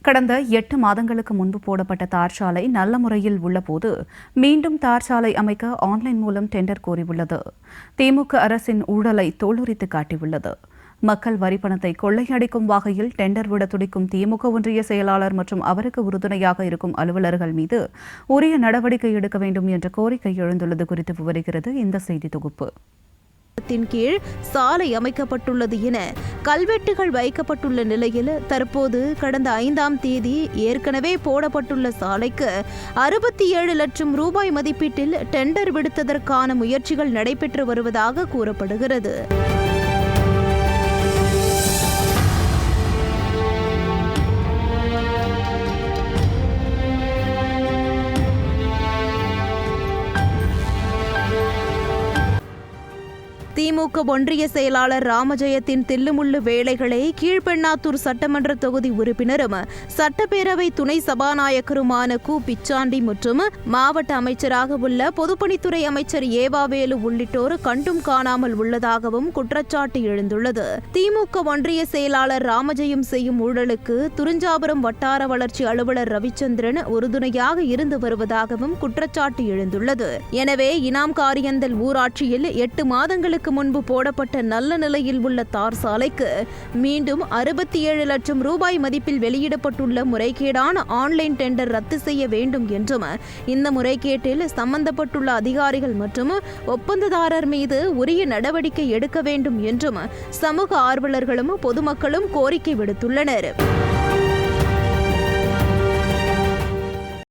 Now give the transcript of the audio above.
கடந்த 8 மாதங்களுக்கு முன்பு போடப்பட்ட தார் சாலை நல்ல முறையில் உள்ளபோது மீண்டும் தார் சாலை அமைக்க ஆன்லைன் மூலம் டெண்டர் கோரியுள்ளது. திமுக அரசின் ஊழலை தோலுரித்து காட்டியுள்ளது. மக்கள் வரிப்பணத்தை கொள்ளையடிக்கும் வகையில் டெண்டர் விட துடிக்கும் திமுக ஒன்றிய செயலாளர் மற்றும் அவருக்கு உறுதுணையாக இருக்கும் அலுவலர்கள் மீது உரிய நடவடிக்கை எடுக்க வேண்டும் என்ற கோரிக்கை எழுந்துள்ளது குறித்து விவரிக்கிறது இந்த செய்தி தொகுப்பு. கீழ் சாலை அமைக்கப்பட்டுள்ளது என கல்வெட்டுகள் வைக்கப்பட்டுள்ள நிலையில் தற்போது கடந்த 5ஆம் தேதி ஏற்கனவே போடப்பட்டுள்ள சாலைக்கு 67 லட்சம் ரூபாய் மதிப்பீட்டில் டெண்டர் விடுத்ததற்கான முயற்சிகள் நடைபெற்று வருவதாக கூறப்படுகிறது. திமுக ஒன்றிய செயலாளர் ராமஜெயத்தின் தில்லுமுள்ளு வேலைகளை கீழ்பெண்ணாத்தூர் சட்டமன்ற தொகுதி உறுப்பினரும் சட்டப்பேரவை துணை சபாநாயகருமான கு. பிச்சாண்டி மற்றும் மாவட்ட அமைச்சராக உள்ள பொதுப்பணித்துறை அமைச்சர் ஏவாவேலு உள்ளிட்டோர் கண்டும் காணாமல் உள்ளதாகவும் குற்றச்சாட்டு எழுந்துள்ளது. திமுக ஒன்றிய செயலாளர் ராமஜெயம் செய்யும் ஊழலுக்கு துறிஞ்சாபுரம் வட்டார வளர்ச்சி அலுவலர் ரவிச்சந்திரன் உறுதுணையாக இருந்து வருவதாகவும் குற்றச்சாட்டு எழுந்துள்ளது. எனவே இனாம் காரியந்தல் ஊராட்சியில் 8 மாதங்களுக்கு முன்பு போடப்பட்ட நல்ல நிலையில் உள்ள தார் சாலைக்கு மீண்டும் 67 லட்சம் ரூபாய் மதிப்பில் வெளியிடப்பட்டுள்ள முறைகேடான ஆன்லைன் டெண்டர் ரத்து செய்ய வேண்டும் என்றும் இந்த முறைகேட்டில் சம்பந்தப்பட்டுள்ள அதிகாரிகள் மற்றும் ஒப்பந்ததாரர் மீது உரிய நடவடிக்கை எடுக்க வேண்டும் என்றும் சமூக ஆர்வலர்களும் பொதுமக்களும் கோரிக்கை விடுத்துள்ளனர்.